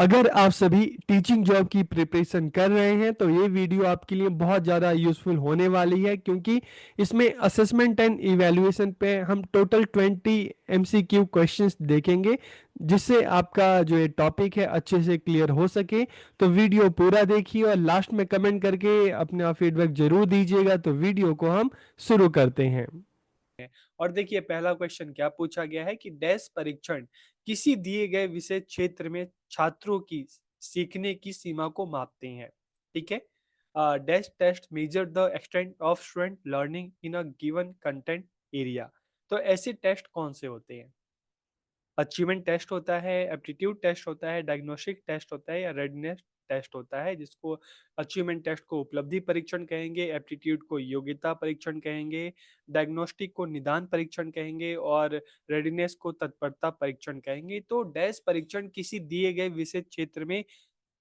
अगर आप सभी टीचिंग जॉब की प्रिपरेशन कर रहे हैं तो ये वीडियो आपके लिए बहुत ज़्यादा यूज़फुल होने वाली है, क्योंकि इसमें असेसमेंट एंड इवैल्यूएशन पे हम टोटल 20 एमसीक्यू क्वेश्चंस देखेंगे, जिससे आपका जो ये टॉपिक है अच्छे से क्लियर हो सके। तो वीडियो पूरा देखिए और लास्ट में कमेंट करके अपना फीडबैक ज़रूर दीजिएगा। तो वीडियो को हम शुरू करते हैं। और देखिए पहला क्वेश्चन क्या पूछा गया है कि डैश परीक्षण किसी दिए गए विषय क्षेत्र में छात्रों की सीखने की सीमा को मापते हैं। ठीक है। Dash test measure the extent of student learning in a given content area. तो ऐसे टेस्ट कौन से होते हैं? अचीवमेंट टेस्ट होता है, एप्टीट्यूड टेस्ट होता है, डायग्नोस्टिक टेस्ट होता है या रेडनेस टेस्ट होता है, जिसको अचीवमेंट टेस्ट को उपलब्धि परीक्षण कहेंगे, एप्टीट्यूड को योग्यता परीक्षण कहेंगे, डायग्नोस्टिक को निदान परीक्षण कहेंगे और रेडीनेस को तत्परता परीक्षण कहेंगे। तो डैश परीक्षण किसी दिए गए विषय क्षेत्र में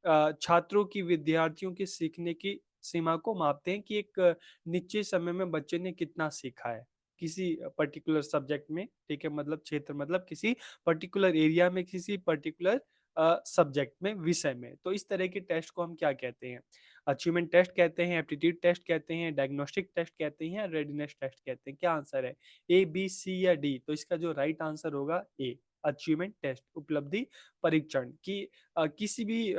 छात्रों की विद्यार्थियों की सीखने की सीमा को मापते हैं कि एक निश्चित समय में बच्चे ने कितना सीखा है किसी पर्टिकुलर सब्जेक्ट में। ठीक है, मतलब क्षेत्र मतलब किसी पर्टिकुलर एरिया में, किसी पर्टिकुलर सब्जेक्ट में, विषय में। तो इस तरह के टेस्ट को हम क्या कहते हैं? अचीवमेंट टेस्ट कहते हैं, एप्टीट्यूड टेस्ट कहते हैं, डायग्नोस्टिक टेस्ट कहते हैं या रेडीनेस टेस्ट कहते हैं। क्या आंसर है? ए, बी, सी या डी? तो इसका जो राइट आंसर होगा ए, अचीवमेंट टेस्ट, उपलब्धि परीक्षण की किसी भी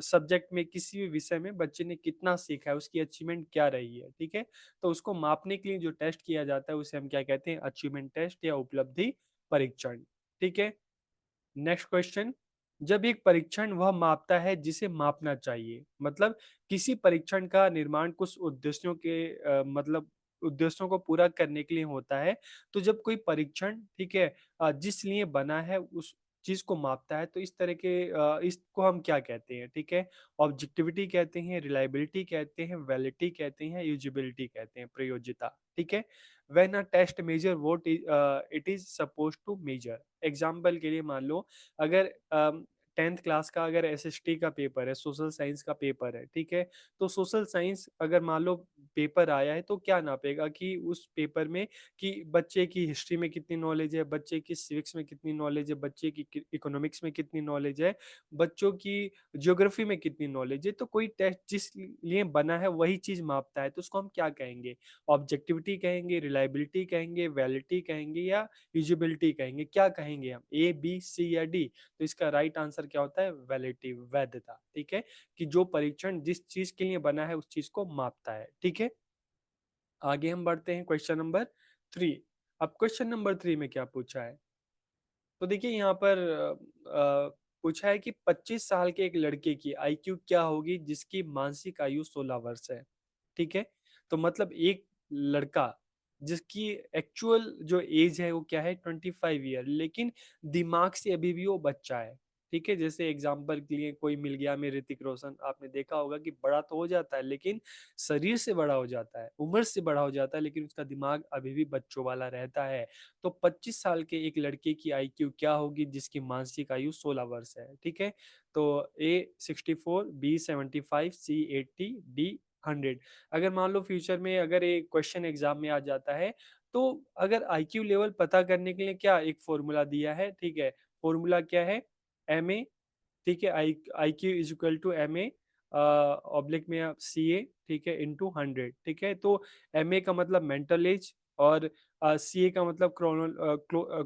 सब्जेक्ट में, किसी भी विषय में बच्चे ने कितना सीखा है, उसकी अचीवमेंट क्या रही है। ठीक है, तो उसको मापने के लिए जो टेस्ट किया जाता है उसे हम क्या कहते हैं? अचीवमेंट टेस्ट या उपलब्धि परीक्षण। ठीक है। Next question. जब एक परीक्षण वह मापता है जिसे मापना चाहिए, मतलब किसी परीक्षण का निर्माण कुछ उद्देश्यों के मतलब उद्देश्यों को पूरा करने के लिए होता है। तो जब कोई परीक्षण, ठीक है, जिस लिए बना है उस चीज को मापता है, तो इस तरह के इसको हम क्या कहते हैं? ठीक है, ऑब्जेक्टिविटी कहते हैं, रिलायबिलिटी कहते हैं, वैलिडिटी कहते हैं, यूजिबिलिटी कहते हैं, प्रयोज्यता। ठीक है। When a test measure what it is supposed to measure. Example के लिए मान लो, अगर 10th क्लास का अगर एसएसटी का पेपर है, सोशल साइंस का पेपर है, ठीक है, तो सोशल साइंस अगर मान लो पेपर आया है, तो क्या नापेगा कि उस पेपर में कि बच्चे की हिस्ट्री में कितनी नॉलेज है, बच्चे की सिविक्स में कितनी नॉलेज है, बच्चे की इकोनॉमिक्स में कितनी नॉलेज है, बच्चों की ज्योग्राफी में कितनी नॉलेज है। तो कोई टेस्ट जिस लिए बना है वही चीज मापता है, तो उसको हम क्या कहेंगे? ऑब्जेक्टिविटी कहेंगे, रिलायबिलिटी कहेंगे, वैलिडिटी कहेंगे या यूजिबिलिटी कहेंगे? क्या कहेंगे हम? ए, बी, सी या डी? तो इसका राइट आंसर क्या होता है? वैलिडिटी, वैधता। ठीक है, कि जो परीक्षण जिस चीज के लिए बना है उस चीज को मापता है। ठीक है, आगे हम बढ़ते हैं क्वेश्चन नंबर 3। अब क्वेश्चन नंबर 3 में क्या पूछा है? तो देखिए यहाँ पर पूछा है कि 25 साल के एक लड़के की आईक्यू क्या होगी जिसकी मानसिक आयु 16 वर्ष है। ठीक है, तो मतलब एक लड़का जिसकी एक्चुअल जो एज है वो क्या है? 25 ईयर, लेकिन दिमाग से अभी भी वो बच्चा है। ठीक है, जैसे एग्जाम्पल के लिए कोई मिल गया में ऋतिक रोशन, आपने देखा होगा कि बड़ा तो हो जाता है लेकिन शरीर से बड़ा हो जाता है, उम्र से बड़ा हो जाता है, लेकिन उसका दिमाग अभी भी बच्चों वाला रहता है। तो 25 साल के एक लड़के की आईक्यू क्या होगी जिसकी मानसिक आयु 16 वर्ष है? ठीक है, तो ए 64, बी 75, सी 80, डी 100। अगर मान लो फ्यूचर में अगर एक क्वेश्चन एग्जाम में आ जाता है, तो अगर आईक्यू लेवल पता करने के लिए क्या एक फॉर्मूला दिया है? ठीक है, फॉर्मूला क्या है? एम ए, ठीक है, I Q is equal to M A oblique में आप सी ए, ठीक है, इंटू 100। ठीक है, तो एम ए का मतलब मेंटल एज और सी ए का मतलब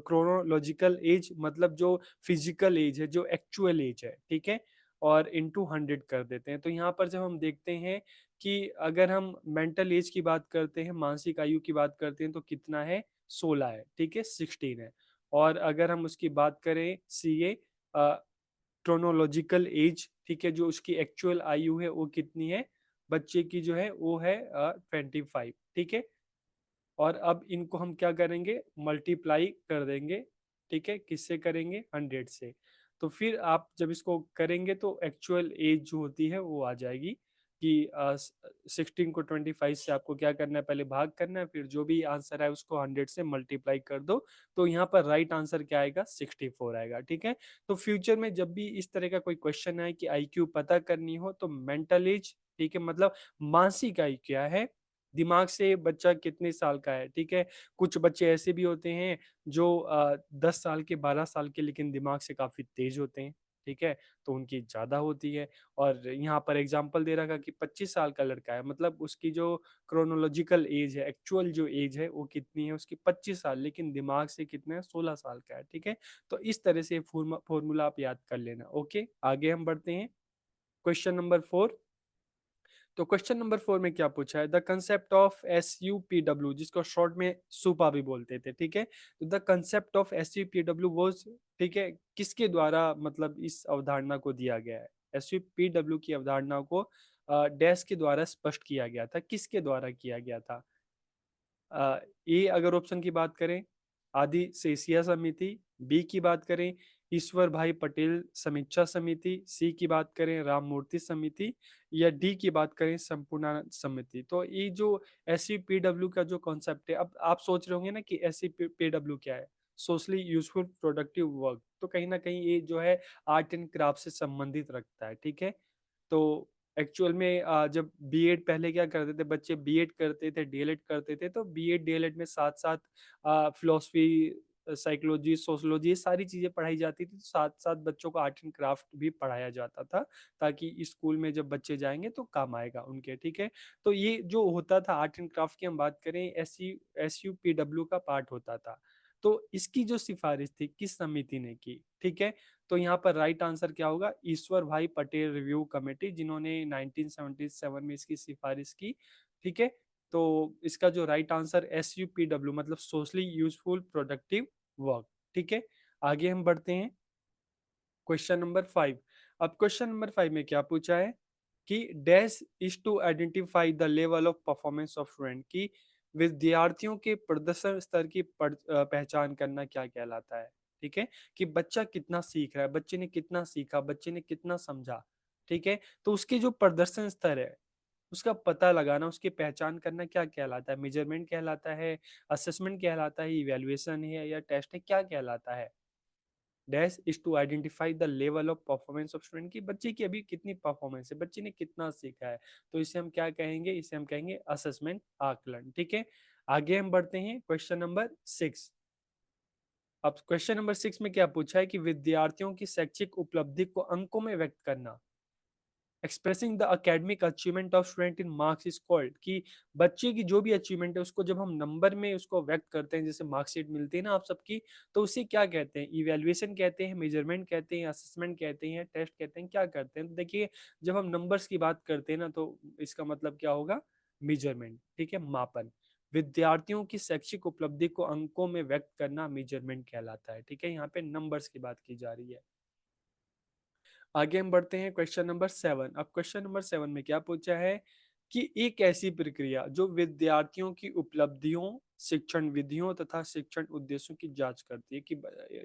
क्रोनोलॉजिकल एज, मतलब जो फिजिकल एज है, जो एक्चुअल एज है। ठीक है, और इंटू 100 कर देते हैं। तो यहाँ पर जब हम देखते हैं कि अगर हम मेंटल एज की बात करते हैं, मानसिक आयु की बात करते हैं, तो कितना है? 16 है। ठीक है, 16 है। और अगर हम उसकी बात करें सी ए क्रोनोलॉजिकल एज, ठीक है, जो उसकी एक्चुअल आयु है वो कितनी है बच्चे की? जो है वो है 25। ठीक है, और अब इनको हम क्या करेंगे? मल्टीप्लाई कर देंगे। ठीक है, किससे करेंगे? 100 से। तो फिर आप जब इसको करेंगे तो एक्चुअल एज जो होती है वो आ जाएगी कि 16 को 25 से आपको क्या करना है? पहले भाग करना है, फिर जो भी आंसर है उसको 100 से मल्टीप्लाई कर दो। तो यहाँ पर राइट आंसर क्या आएगा? 64 आएगा। ठीक है, तो फ्यूचर में जब भी इस तरह का कोई क्वेश्चन आए कि आईक्यू पता करनी हो, तो मेंटल एज, ठीक है, मतलब मानसिक आयु क्या है, दिमाग से बच्चा कितने साल का है। ठीक है, कुछ बच्चे ऐसे भी होते हैं जो 10 साल के, 12 साल के, लेकिन दिमाग से काफी तेज होते हैं। ठीक है, तो उनकी ज़्यादा होती है। और यहाँ पर एग्जाम्पल दे रखा कि 25 साल का लड़का है, मतलब उसकी जो क्रोनोलॉजिकल एज है, एक्चुअल जो एज है वो कितनी है उसकी 25 साल, लेकिन दिमाग से कितना है 16 साल का है। ठीक है, तो इस तरह से फॉर्मूला आप याद कर लेना। ओके, आगे हम बढ़ते हैं। Question number 4। तो क्वेश्चन नंबर 4 में क्या पूछा है, द कंसेप्ट ऑफ SUPW, जिसको शॉर्ट में सुपा भी बोलते थे। ठीक है, तो the concept of SUPW was, ठीक है, किसके द्वारा मतलब इस अवधारणा को दिया गया है। SUPW की अवधारणा को डैश के द्वारा स्पष्ट किया गया था, किसके द्वारा किया गया था। ए अगर ऑप्शन की बात करें, आदि सेसिया समिति। बी की बात करें, ईश्वर भाई पटेल समीक्षा समिति। सी की बात करें, राम मूर्ति समिति। या डी की बात करें, संपूर्णानंद समिति। तो ये जो SCPW का जो कॉन्सेप्ट है, अब आप सोच रहे होंगे ना कि SCPW क्या है, सोशली यूजफुल प्रोडक्टिव वर्क। तो कहीं ना कहीं ये जो है आर्ट एंड क्राफ्ट से संबंधित रखता है। ठीक है, तो एक्चुअल में जब बीएड पहले क्या करते थे बच्चे, बीएड करते थे, डीएलएड करते थे, तो बीएड डीएलएड में साथ साथ फिलोसफी, साइकोलॉजी, सोशोलॉजी, ये सारी चीजें पढ़ाई जाती थी। साथ साथ बच्चों को आर्ट एंड क्राफ्ट भी पढ़ाया जाता था, ताकि स्कूल में जब बच्चे जाएंगे तो काम आएगा उनके। ठीक है, तो ये जो होता था आर्ट एंड क्राफ्ट की हम बात करें, SUPW का पार्ट होता था। तो इसकी जो सिफारिश थी किस समिति ने की। ठीक है, तो यहाँ पर राइट आंसर क्या होगा, ईश्वर भाई पटेल रिव्यू कमेटी, जिन्होंने 1977 में इसकी सिफारिश की। ठीक है, तो इसका जो राइट आंसर SUPW मतलब सोशली यूजफुल प्रोडक्टिव वर्क। ठीक है, आगे हम बढ़ते हैं। Question number 5। अब क्वेश्चन नंबर 5 में क्या पूछा है कि dash is to identify the level of performance of student, की विद्यार्थियों के प्रदर्शन स्तर की पहचान करना क्या कहलाता है। ठीक है, कि बच्चा कितना सीख रहा है, बच्चे ने कितना सीखा, बच्चे ने कितना समझा। ठीक है, तो उसके जो प्रदर्शन स्तर है उसका पता लगाना, उसकी पहचान करना क्या कहलाता है, मेजरमेंट कहलाता है, असेसमेंट कहलाता है, इवेल्युएशन है या टेस्ट है, क्या कहलाता है। Dash is to identify the level of performance of student, की बच्चे की अभी कितनी परफॉर्मेंस है, बच्चे ने कितना सीखा है। तो इसे हम क्या कहेंगे, इसे हम कहेंगे असेसमेंट आकलन। ठीक है, आगे हम बढ़ते हैं। Question number 6। अब क्वेश्चन नंबर 6 में क्या पूछा है कि विद्यार्थियों की शैक्षिक उपलब्धि को अंकों में व्यक्त करना, expressing the academic achievement of student in marks is called, कि बच्चे की जो भी अचीवमेंट है उसको जब हम नंबर में उसको व्यक्त करते हैं, जैसे मार्कशीट मिलती है ना आप सबकी, तो उसे क्या कहते हैं, इवेल्युएशन कहते हैं, मेजरमेंट कहते हैं, असेसमेंट कहते हैं, टेस्ट कहते हैं, क्या करते हैं। तो देखिए, जब हम नंबर्स की बात करते हैं ना, तो इसका मतलब क्या होगा, मेजरमेंट। ठीक है, मापन। विद्यार्थियों की शैक्षिक उपलब्धि को अंकों में व्यक्त करना मेजरमेंट कहलाता है। ठीक है, यहाँ पे नंबर्स की बात की जा रही है। आगे हम बढ़ते हैं। Question number 7। अब क्वेश्चन नंबर 7 में क्या पूछा है कि एक ऐसी प्रक्रिया जो विद्यार्थियों की उपलब्धियों, शिक्षण विधियों तथा शिक्षण उद्देश्यों की जांच करती है,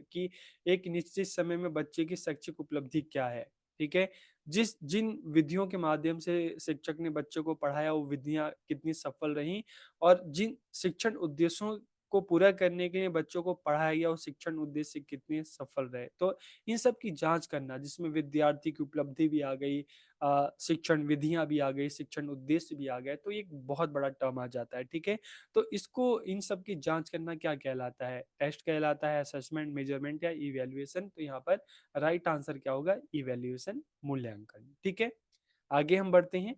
कि एक निश्चित समय में बच्चे की शैक्षिक उपलब्धि क्या है। ठीक है, जिन विधियों के माध्यम से शिक्षक ने बच्चों को पढ़ाया वो विधियां कितनी सफल रही, और जिन शिक्षण उद्देश्यों को पूरा करने के लिए बच्चों को पढ़ाया गया वो शिक्षण उद्देश्य कितने सफल रहे। तो इन सब की जांच करना, जिसमें विद्यार्थी की उपलब्धि भी आ गई, शिक्षण विधियां भी आ गई, शिक्षण उद्देश्य भी आ गए, तो ये एक बहुत बड़ा टर्म आ जाता है। ठीक है, तो इसको इन सब की जांच करना क्या कहलाता है, टेस्ट कहलाता है, असेसमेंट, मेजरमेंट या इवेल्युएशन। तो यहाँ पर राइट आंसर क्या होगा, इवेल्युएशन, मूल्यांकन। ठीक है, आगे हम बढ़ते हैं।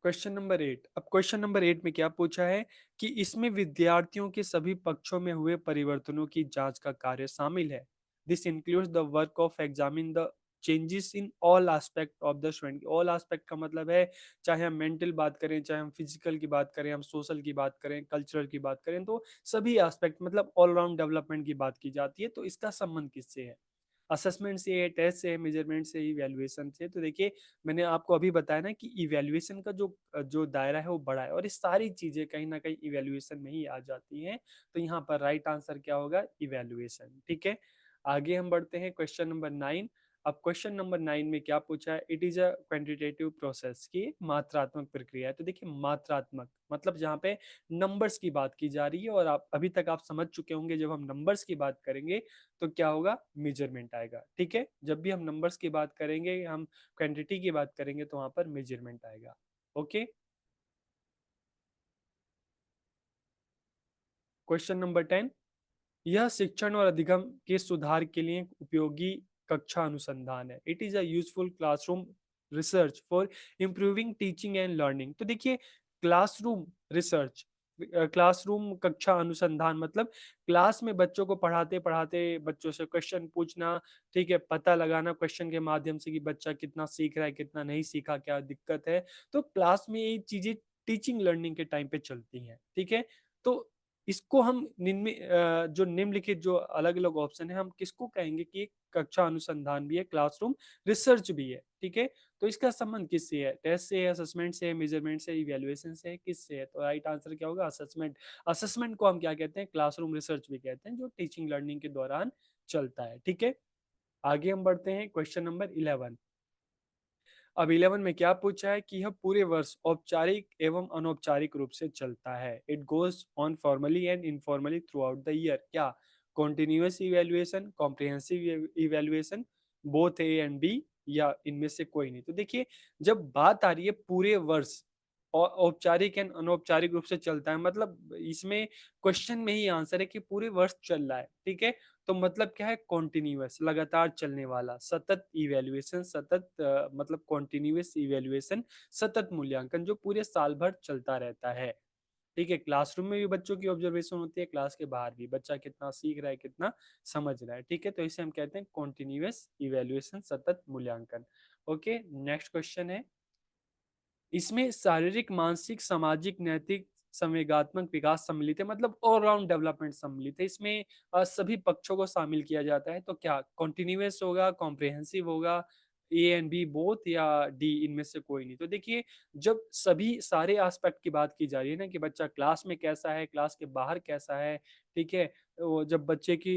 Question number 8। अब क्वेश्चन नंबर 8 में क्या पूछा है कि इसमें विद्यार्थियों के सभी पक्षों में हुए परिवर्तनों की जांच का कार्य शामिल है। This includes the work of examine the changes in all aspect of the student. All aspect का मतलब है, चाहे हम मेंटल बात करें, चाहे हम फिजिकल की बात करें, हम सोशल की बात करें, कल्चरल की बात करें, तो सभी एस्पेक्ट मतलब ऑलराउंड डेवलपमेंट की बात की जाती है। तो इसका संबंध किससे है, असेसमेंट से है, टेस्ट से है, मेजरमेंट से, इवैल्यूएशन से। तो देखिए, मैंने आपको अभी बताया ना कि इवैल्यूएशन का जो जो दायरा है वो बड़ा है, और ये सारी चीजें कहीं ना कहीं इवैल्यूएशन में ही आ जाती हैं। तो यहाँ पर राइट आंसर क्या होगा, इवैल्यूएशन। ठीक है, आगे हम बढ़ते हैं। Question number 9। अब क्वेश्चन नंबर 9 में क्या पूछा है, it is a quantitative process, की मात्रात्मक प्रक्रिया है। तो देखिए, मात्रात्मक मतलब जहाँ पे नंबर्स की बात की जा रही है, और आप अभी तक आप समझ चुके होंगे जब हम नंबर्स की बात करेंगे तो क्या होगा, मेजरमेंट आएगा। ठीक है, जब भी हम नंबर्स की बात करेंगे, हम क्वांटिटी की बात करेंगे, तो वहां पर मेजरमेंट आएगा। Okay, question number 10। यह शिक्षण और अधिगम के सुधार के लिए एक उपयोगी कक्षा अनुसंधान है। It is a useful classroom research for improving teaching and learning. तो देखिए, क्लासरूम रिसर्च, क्लासरूम कक्षा अनुसंधान मतलब क्लास में बच्चों को पढ़ाते पढ़ाते बच्चों से क्वेश्चन पूछना, ठीक है, पता लगाना क्वेश्चन के माध्यम से कि बच्चा कितना सीख रहा है, कितना नहीं सीखा, क्या दिक्कत है। तो क्लास में ये चीजें टीचिंग लर्निंग के टाइम पे चलती हैं, ठीक है। तो इसको हम जो निम्नलिखित जो अलग-अलग ऑप्शन है, हम किसको कहेंगे कि एक कक्षा अनुसंधान भी है, क्लासरूम रिसर्च भी है, ठीक है? तो इसका संबंध किससे है? टेस्ट से है, असेसमेंट से है, मेजरमेंट से, इवैल्यूएशन से है, किससे है? तो राइट आंसर क्या होगा? असेसमेंट। असेसमेंट को हम क्या कहते हैं? क्लासरूम रिसर्च भी कहते हैं, जो टीचिंग लर्निंग के दौरान चलता है, ठीक है? आगे हम बढ़ते हैं क्वेश्चन नंबर 11। अब 11 में क्या पूछा है कि यह पूरे वर्ष औपचारिक एवं अनौपचारिक रूप से चलता है। It goes on formally and informally throughout the year. क्या? Continuous evaluation, comprehensive evaluation, both A and B, या इनमें से कोई नहीं। तो देखिए, जब बात आ रही है पूरे वर्ष और औपचारिक एंड अनौपचारिक रूप से चलता है, मतलब इसमें क्वेश्चन में ही आंसर है कि पूरे वर्ष चल रहा है, ठीक है। तो मतलब क्या है? कॉन्टिन्यूअस, लगातार चलने वाला, सतत इवैल्यूएशन, सतत मतलब कॉन्टिन्यूअस इवैल्यूएशन, सतत मूल्यांकन जो पूरे साल भर चलता रहता है। ठीक है, क्लासरूम में भी बच्चों की ऑब्जर्वेशन होती है, क्लास के बाहर भी बच्चा कितना सीख रहा है, कितना समझ रहा है, ठीक है। तो इसे हम कहते हैं कॉन्टिन्यूअस इवैल्यूएशन, सतत मूल्यांकन। ओके, नेक्स्ट क्वेश्चन है, इसमें शारीरिक, मानसिक, सामाजिक, नैतिक, संवेगात्मक विकास सम्मिलित है, मतलब ऑलराउंड डेवलपमेंट सम्मिलित है। इसमें सभी पक्षों को शामिल किया जाता है। तो क्या कॉन्टिन्यूअस होगा, कॉम्प्रिहेंसिव होगा, ए एंड बी बोथ, या डी इनमें से कोई नहीं? तो देखिए, जब सभी सारे एस्पेक्ट की बात की जा रही है ना कि बच्चा क्लास में कैसा है, क्लास के बाहर कैसा है, ठीक है, वो जब बच्चे की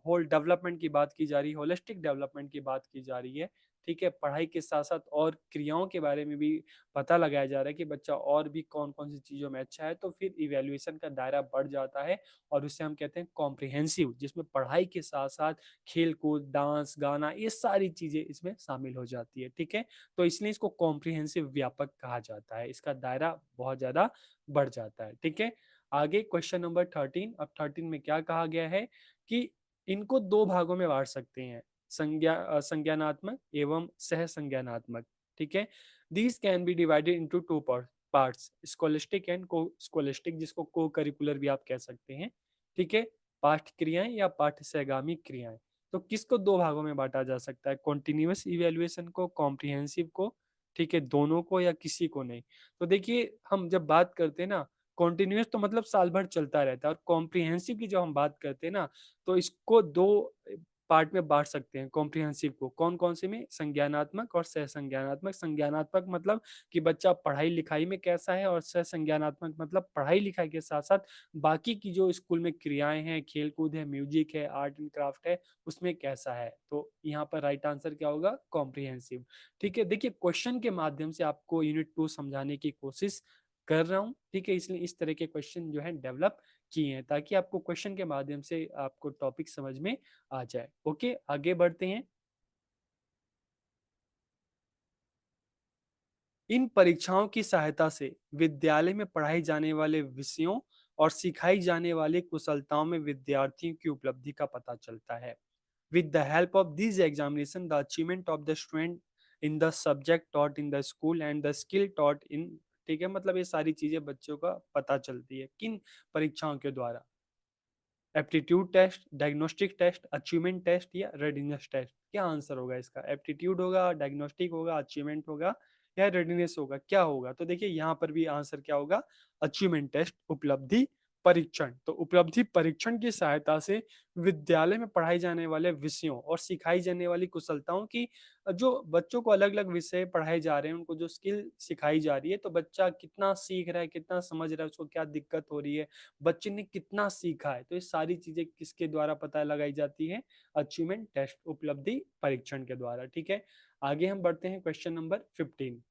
होल डेवलपमेंट की बात की जा रही है, होलिस्टिक डेवलपमेंट की बात की जा रही है, ठीक है, पढ़ाई के साथ साथ और क्रियाओं के बारे में भी पता लगाया जा रहा है कि बच्चा और भी कौन-कौन सी चीज़ों में अच्छा है, तो फिर इवैल्यूएशन का दायरा बढ़ जाता है और उसे हम कहते हैं कॉम्प्रिहेंसिव, जिसमें पढ़ाई के साथ-साथ खेल-कूद, डांस, गाना, ये सारी चीज़ें इसमें शामिल हो जाती है, ठीक है? तो इसलिए इसको कॉम्प्रिहेंसिव व्यापक कहा जाता है, इसका दायरा बहुत ज़्यादा बढ़ जाता है, ठीक है? आगे क्वेश्चन नंबर 13। अब 13 में क्या कहा गया है कि इनको 2 भागों में बाँट सकते हैं, संज्ञानात्मक एवं सह-संज्ञानात्मक, ठीक है? These can be divided into two parts, scholastic and co-scholastic, जिसको co-curricular भी आप कह सकते हैं, ठीक है। पाठ क्रियाएं या पाठ सहगामी क्रियाएं। तो किसको दो भागों में बांटा जा सकता है? कॉन्टिन्यूअस इवेल्युएशन को, कॉम्प्रिहेंसिव को, ठीक है, दोनों को या किसी को नहीं? तो देखिए, हम जब बात करते हैं ना, कॉन्टिन्यूअस तो मतलब साल भर चलता रहता है, और कॉम्प्रिहेंसिव की जब हम बात करते हैं ना, तो इसको दो पार्ट में बाँट सकते हैं कॉम्प्रिहेंसिव को। कौन-कौन से में? संज्ञानात्मक और सह-संज्ञानात्मक। संज्ञानात्मक मतलब कि बच्चा पढ़ाई-लिखाई में कैसा है, और सह-संज्ञानात्मक मतलब पढ़ाई-लिखाई के साथ-साथ बाकी की जो स्कूल में क्रियाएँ हैं, खेल-कूद है, म्यूज़िक है, आर्ट एंड क्राफ्ट है, उसमें कैसा है। तो यहाँ पर राइट आंसर क्या होगा? कॉम्प्रिहेंसिव। ठीक है, देखिए, क्वेश्चन के माध्यम से आपको यूनिट 2 समझाने की कोशिश कर रहा हूँ, ठीक है? इसलिए इस तरह के क्वेश्चन जो हैं डेवलप किए हैं, ताकि आपको क्वेश्चन के माध्यम से आपको टॉपिक समझ में आ जाए। ओके, आगे बढ़ते हैं। इन परीक्षाओं की सहायता से विद्यालय में पढ़ाई जाने वाले विषयों और सिखाई जाने वाली कुशलताओं में विद्यार्थियों की उपलब्धि का पता चलता है। With the help of this examination the achievement of the student in the subject taught in the school and the skill taught in, ठीक है, मतलब ये सारी चीजें बच्चों का पता चलती है किन परीक्षाओं के द्वारा? Aptitude test, diagnostic test, achievement test, या रेडीनेस टेस्ट? क्या आंसर होगा इसका? एप्टीट्यूड होगा, डायग्नोस्टिक होगा, अचीवमेंट होगा, या रेडीनेस होगा? क्या होगा? तो देखिए, यहाँ पर भी आंसर क्या होगा? अचीवमेंट टेस्ट, उपलब्धि परीक्षण। तो उपलब्धि परीक्षण की सहायता से विद्यालय में पढ़ाई जाने वाले विषयों और सिखाई जाने वाली कुशलताओं की, जो बच्चों को अलग अलग विषय पढ़ाए जा रहे हैं, उनको जो स्किल सिखाई जा रही है, तो बच्चा कितना सीख रहा है, कितना समझ रहा है, उसको क्या दिक्कत हो रही है, बच्चे ने कितना सीखा है, तो ये सारी चीजें किसके द्वारा पता लगाई जाती है? अचीवमेंट टेस्ट, उपलब्धि परीक्षण के द्वारा, ठीक है। आगे हम बढ़ते हैं question number 15।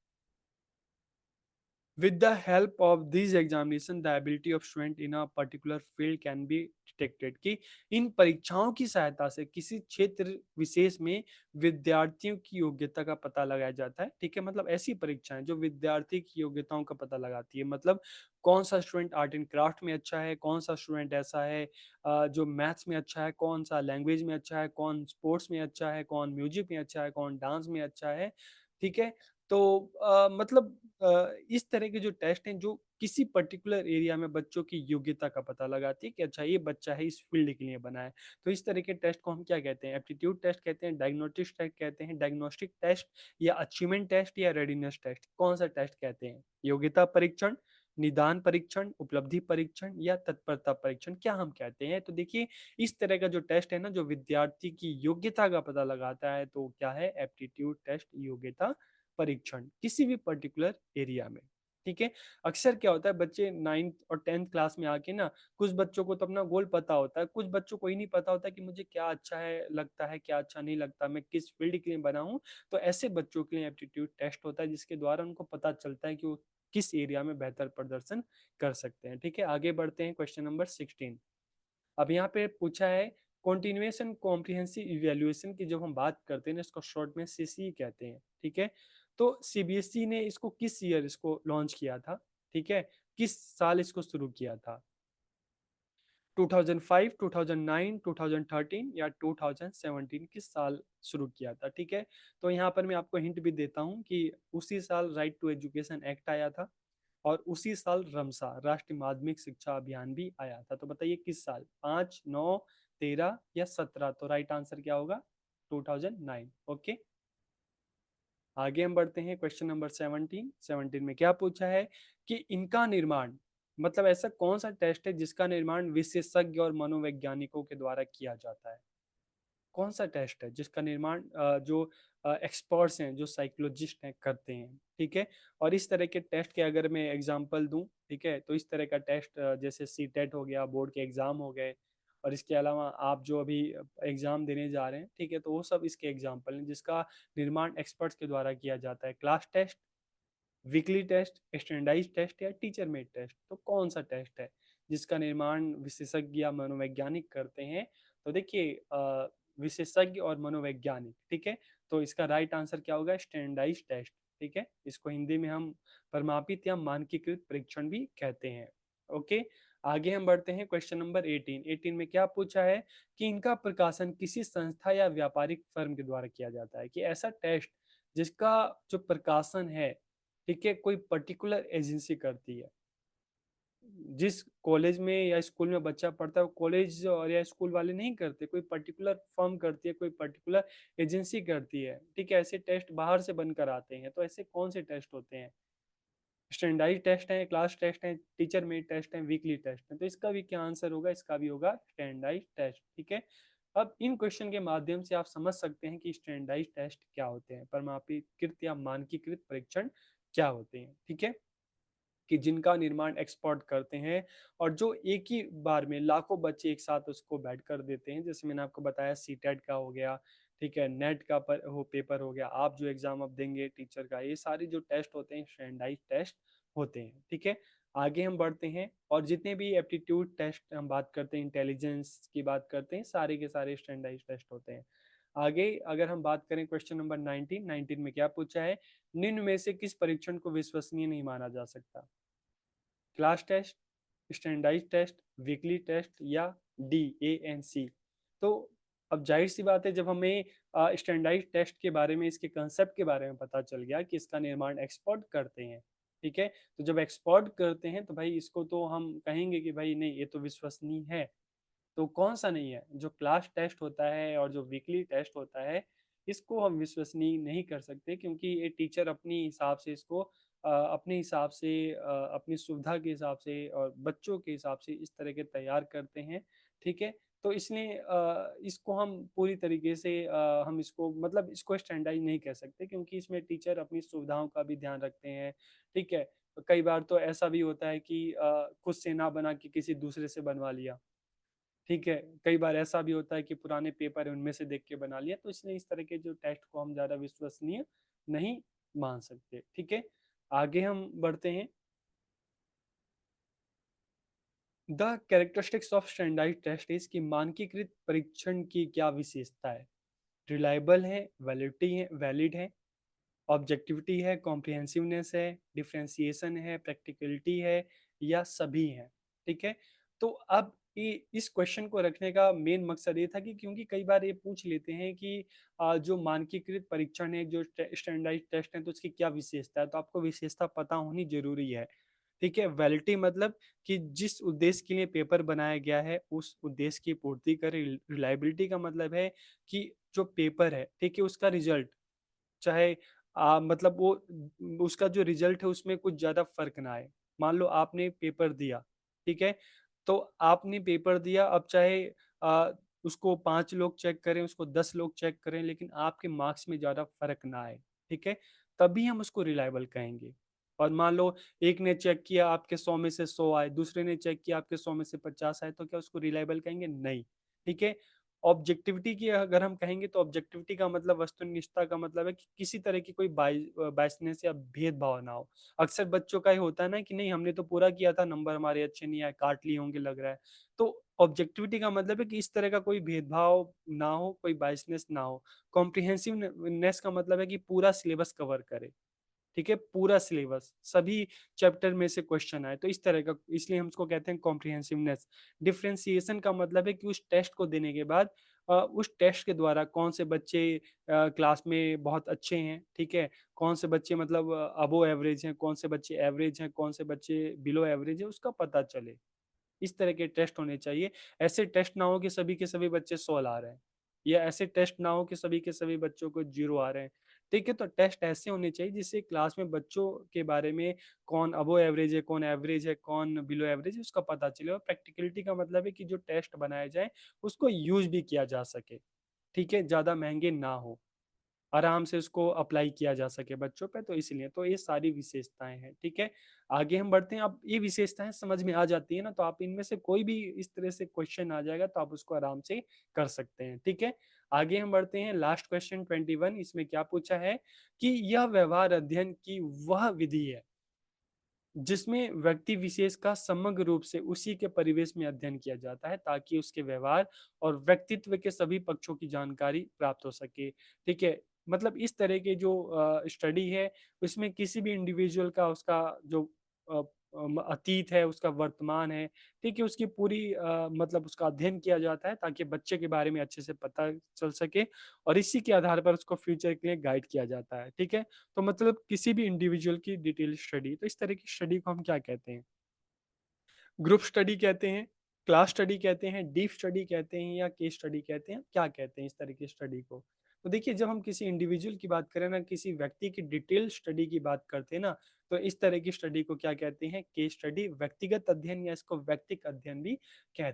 With the help of these examination, the ability of student in a particular field can be detected, कि इन परीक्षाओं की सहायता से किसी क्षेत्र विशेष में विद्यार्थियों की योग्यता का पता लगाया जाता है। ठीक है, मतलब ऐसी परीक्षाएं जो विद्यार्थी की योग्यताओं का पता लगाती है, मतलब कौन सा स्टूडेंट आर्ट एंड क्राफ्ट में अच्छा है, कौन सा स्टूडेंट ऐसा है जो मैथ्स में अच्छा है, कौन सा लैंग्वेज में अच्छा है, कौन स्पोर्ट्स में अच्छा है, कौन म्यूजिक में अच्छा है, कौन डांस में अच्छा है। ठीक है, तो मतलब इस तरह के जो टेस्ट हैं जो किसी पर्टिकुलर एरिया में बच्चों की योग्यता का पता लगाती है कि अच्छा ये बच्चा है इस फील्ड के लिए बना है। तो इस तरह के टेस्ट को हम क्या कहते हैं? एप्टीट्यूड टेस्ट कहते हैं, डायग्नोस्टिक टेस्ट कहते हैं, डायग्नोस्टिक टेस्ट या अचीवमेंट टेस्ट या रेडीनेस टेस्ट, कौन सा टेस्ट कहते हैं? योग्यता परीक्षण, निदान परीक्षण, उपलब्धि परीक्षण या तत्परता परीक्षण क्या हम कहते हैं? तो देखिए, इस तरह का जो टेस्ट है ना जो विद्यार्थी की योग्यता का पता लगाता है, तो क्या है? एप्टीट्यूड टेस्ट, योग्यता परीक्षण किसी भी पर्टिकुलर एरिया में। ठीक है, अक्सर क्या होता है बच्चे 9th और 10th क्लास में आके ना, कुछ बच्चों को तो अपना गोल पता होता है, कुछ बच्चों को ही नहीं पता होता कि मुझे क्या अच्छा है लगता है, क्या अच्छा नहीं लगता, मैं किस फील्ड के लिए बना हूँ। तो ऐसे बच्चों के लिए एप्टीट्यूड टेस्ट होता है जिसके द्वारा उनको पता चलता है कि वो किस एरिया में बेहतर प्रदर्शन कर सकते हैं। ठीक है, आगे बढ़ते हैं, क्वेश्चन नंबर 16। अब यहाँ पे पूछा है कॉन्टिन्यूएशन कॉम्प्रिहेंसिव इवैल्यूएशन की जब हम बात करते हैं ना, इसको शॉर्ट में सीसी कहते हैं। ठीक है, तो सीबीएसई ने इसको किस ईयर इसको लॉन्च किया था? ठीक है, किस साल इसको शुरू किया था? 2005, 2009, 2013 या 2017, किस साल शुरू किया था? ठीक है, तो यहाँ पर मैं आपको हिंट भी देता हूँ कि उसी साल राइट टू एजुकेशन एक्ट आया था और उसी साल रमसा राष्ट्रीय माध्यमिक शिक्षा अभियान भी आया था। तो बताइए किस साल? 5, 9, 13 या 17? तो राइट आंसर क्या होगा? 2009। ओके, आगे हम बढ़ते हैं, क्वेश्चन नंबर 17। 17 में क्या पूछा है कि इनका निर्माण, मतलब ऐसा कौन सा टेस्ट है जिसका निर्माण विशेषज्ञ और मनोवैज्ञानिकों के द्वारा किया जाता है? कौन सा टेस्ट है जिसका निर्माण जो एक्सपर्ट्स हैं, जो साइकोलॉजिस्ट हैं, करते हैं? ठीक है, और इस तरह के टेस्ट के अगर मैं एग्जांपल दूं, ठीक है, तो इस तरह का टेस्ट जैसे सी टेट हो गया, बोर्ड के एग्जाम हो गए, और इसके अलावा आप जो अभी एग्जाम देने जा रहे हैं, ठीक है, तो वो सब इसके एग्जाम्पल हैं जिसका निर्माण एक्सपर्ट्स के द्वारा किया जाता है। Class test, weekly test, standardize test या टीचर मेड टेस्ट, तो कौन सा टेस्ट है जिसका निर्माण विशेषज्ञ या मनोवैज्ञानिक करते हैं? तो देखिए विशेषज्ञ और मनोवैज्ञानिक। ठीक है, तो इसका राइट आंसर क्या होगा? Standardize test. ठीक है, इसको हिंदी में हम परमापित या मानकीकृत परीक्षण भी कहते हैं। ओके, आगे हम बढ़ते हैं, क्वेश्चन नंबर 18। 18 में क्या पूछा है कि इनका प्रकाशन किसी संस्था या व्यापारिक फर्म के द्वारा किया जाता है, कि ऐसा टेस्ट जिसका जो प्रकाशन है, ठीक है, कोई पर्टिकुलर एजेंसी करती है। जिस कॉलेज में या स्कूल में बच्चा पढ़ता है वो कॉलेज और या स्कूल वाले नहीं करते, कोई पर्टिकुलर फर्म करती है, कोई पर्टिकुलर एजेंसी करती है। ठीक है, ऐसे टेस्ट बाहर से बनकर आते हैं। तो ऐसे कौन से टेस्ट होते हैं? स्टैंडर्डाइज टेस्ट है, क्लास टेस्ट है, टीचर मेड टेस्ट है, वीकली टेस्ट है। तो इसका भी क्या आंसर होगा? इसका भी होगा स्टैंडर्डाइज टेस्ट। ठीक है, अब इन क्वेश्चन के माध्यम से आप समझ सकते हैं कि स्टैंडर्डाइज टेस्ट क्या होते हैं, परमाणुकृत या मानकीकृत परीक्षण क्या होते हैं। ठीक है, कि जिनका निर्माण एक्सपर्ट करते हैं और जो एक ही बार में लाखों बच्चे एक साथ उसको बैठ कर देते हैं। जैसे मैंने आपको बताया सी टेट का हो गया, ठीक है, नेट का पेपर हो गया, आप जो एग्जाम अब देंगे टीचर का, ये सारे जो टेस्ट होते हैं स्टैंडर्डाइज टेस्ट होते हैं। ठीक है, आगे हम बढ़ते हैं, और जितने भी एप्टीट्यूड टेस्ट हम बात करते हैं, इंटेलिजेंस की बात करते हैं, सारे के सारे स्टैंडर्डाइज टेस्ट होते हैं। आगे अगर हम बात करें, क्वेश्चन नंबर 19। 19 में क्या पूछा है? निम्न में से किस परीक्षण को विश्वसनीय नहीं माना जा सकता? Class test, standardize test, weekly test या DANC? तो अब जाहिर सी बात है, जब हमें स्टैंडर्डाइज टेस्ट के बारे में, इसके कंसेप्ट के बारे में पता चल गया कि इसका निर्माण एक्सपर्ट करते हैं, ठीक है, तो जब एक्सपर्ट करते हैं तो भाई इसको तो हम कहेंगे कि भाई नहीं, ये तो विश्वसनीय है। तो कौन सा नहीं है? जो क्लास टेस्ट होता है और जो वीकली टेस्ट होता है, इसको हम विश्वसनीय नहीं कर सकते, क्योंकि ये टीचर अपनी हिसाब से इसको अपने हिसाब से अपनी सुविधा के हिसाब से और बच्चों के हिसाब से इस तरह के तैयार करते हैं। ठीक है, तो इसलिए इसको हम पूरी तरीके से हम इसको मतलब इसको स्टैंडर्डाइज नहीं कह सकते, क्योंकि इसमें टीचर अपनी सुविधाओं का भी ध्यान रखते हैं। ठीक है, कई बार तो ऐसा भी होता है कि खुद से ना बना के किसी दूसरे से बनवा लिया। ठीक है, कई बार ऐसा भी होता है कि पुराने पेपर है उनमें से देख के बना लिया। तो इसलिए इस तरह के जो टेस्ट को हम ज़्यादा विश्वसनीय नहीं मान सकते। ठीक है, आगे हम बढ़ते हैं, the characteristics of standardized test is कि मानकीकृत परीक्षण की क्या विशेषता है? रिलायबल है, वैलिड है, ऑब्जेक्टिविटी है, कॉम्प्रिहेंसिवनेस है, डिफरेंशिएशन है, प्रैक्टिकलिटी है, या सभी हैं। ठीक है, तो अब इस क्वेश्चन को रखने का मेन मकसद ये था कि क्योंकि कई बार ये पूछ लेते हैं कि जो मानकीकृत परीक्षण है, जो स्टैंडर्डाइज टेस्ट है, तो उसकी क्या विशेषता है, तो आपको विशेषता पता होनी जरूरी है। ठीक है, वैलिडिटी मतलब कि जिस उद्देश्य के लिए पेपर बनाया गया है उस उद्देश्य की पूर्ति करे। रिलायबिलिटी का मतलब है कि जो पेपर है, ठीक है, उसका रिजल्ट चाहे मतलब वो उसका जो रिजल्ट है उसमें कुछ ज़्यादा फ़र्क ना आए। मान लो आपने पेपर दिया, ठीक है? तो आपने पेपर दिया, अब चाहे उसको 5 लोग चेक करें, उसको 10 लोग चेक करें, लेकिन आपके मार्क्स में ज़्यादा फ़र्क ना आए, ठीक है? तभी हम उसको रिलायबल कहेंगे। और मान लो एक ने चेक किया, आपके 100 में से 100 आए, दूसरे ने चेक किया, आपके 100 में से 50 आए, तो क्या उसको रिलायबल कहेंगे? नहीं, ठीक है? ऑब्जेक्टिविटी की अगर हम कहेंगे तो ऑब्जेक्टिविटी का मतलब, वस्तुनिष्ठता का मतलब है कि किसी तरह की कोई बायसनेस या भेदभाव ना हो। अक्सर बच्चों का ये होता है ना कि नहीं हमने तो पूरा किया था, नंबर हमारे अच्छे नहीं आए, काट लिए होंगे लग रहा है। तो ऑब्जेक्टिविटी का मतलब है कि इस तरह का कोई भेदभाव ना हो, कोई बायसनेस ना हो। कॉम्प्रिहेंसिवनेस का मतलब है कि पूरा सिलेबस कवर करे। ठीक है, पूरा सिलेबस सभी चैप्टर में से क्वेश्चन आए, तो इस तरह का, इसलिए हम उसको कहते हैं कॉम्प्रिहेंसिवनेस। डिफरेंशिएशन का मतलब है कि उस टेस्ट को देने के बाद उस टेस्ट के द्वारा कौन से बच्चे क्लास में बहुत अच्छे हैं, ठीक है, कौन से बच्चे मतलब अबो एवरेज हैं, कौन से बच्चे एवरेज हैं, कौन से बच्चे बिलो एवरेज है, उसका पता चले। इस तरह के टेस्ट होने चाहिए। ऐसे टेस्ट ना हो कि सभी के सभी बच्चे 100 ला रहे हैं, या ऐसे टेस्ट ना हो कि सभी के सभी बच्चों को 0 आ रहे हैं। ठीक है, तो टेस्ट ऐसे होने चाहिए जिससे क्लास में बच्चों के बारे में कौन अबो एवरेज है, कौन एवरेज है, कौन बिलो एवरेज है, उसका पता चले। और प्रैक्टिकलिटी का मतलब है कि जो टेस्ट बनाए जाए उसको यूज भी किया जा सके। ठीक है, ज़्यादा महंगे ना हो, आराम से उसको अप्लाई किया जा सके बच्चों पे, तो इसलिए तो ये सारी विशेषताएं हैं। ठीक है, आगे हम बढ़ते हैं। अब ये विशेषताएं समझ में आ जाती है ना, तो आप इनमें से कोई भी इस तरह से क्वेश्चन आ जाएगा तो आप उसको आराम से कर सकते हैं। ठीक है, आगे हम बढ़ते हैं। लास्ट क्वेश्चन 21, इसमें क्या पूछा है कि यह व्यवहार अध्ययन की वह विधि है जिसमें व्यक्ति विशेष का समग्र रूप से उसी के परिवेश में अध्ययन किया जाता है ताकि उसके व्यवहार और व्यक्तित्व के सभी पक्षों की जानकारी प्राप्त हो सके। ठीक है, मतलब इस तरह के जो स्टडी है उसमें किसी भी इंडिविजुअल का, उसका जो अ, अतीत है, उसका वर्तमान है, ठीक है, उसकी पूरी मतलब उसका अध्ययन किया जाता है ताकि बच्चे के बारे में अच्छे से पता चल सके, और इसी के आधार पर उसको फ्यूचर के लिए गाइड किया जाता है। ठीक है, तो मतलब किसी भी इंडिविजुअल की डिटेल स्टडी, तो इस तरह की स्टडी को हम क्या कहते हैं? ग्रुप स्टडी कहते हैं, क्लास स्टडी कहते हैं, डीप स्टडी कहते हैं, या केस स्टडी कहते हैं, क्या कहते हैं इस तरह की स्टडी को? तो देखिए, जब हम किसी इंडिविजुअल की बात करें ना, किसी व्यक्ति की डिटेल स्टडी की बात करते हैं ना, तो इस तरह की स्टडी को क्या कहते हैं? केस स्टडी, व्यक्तिगत अध्ययन, या इसको व्यक्तिक अध्ययन भी कहते हैं।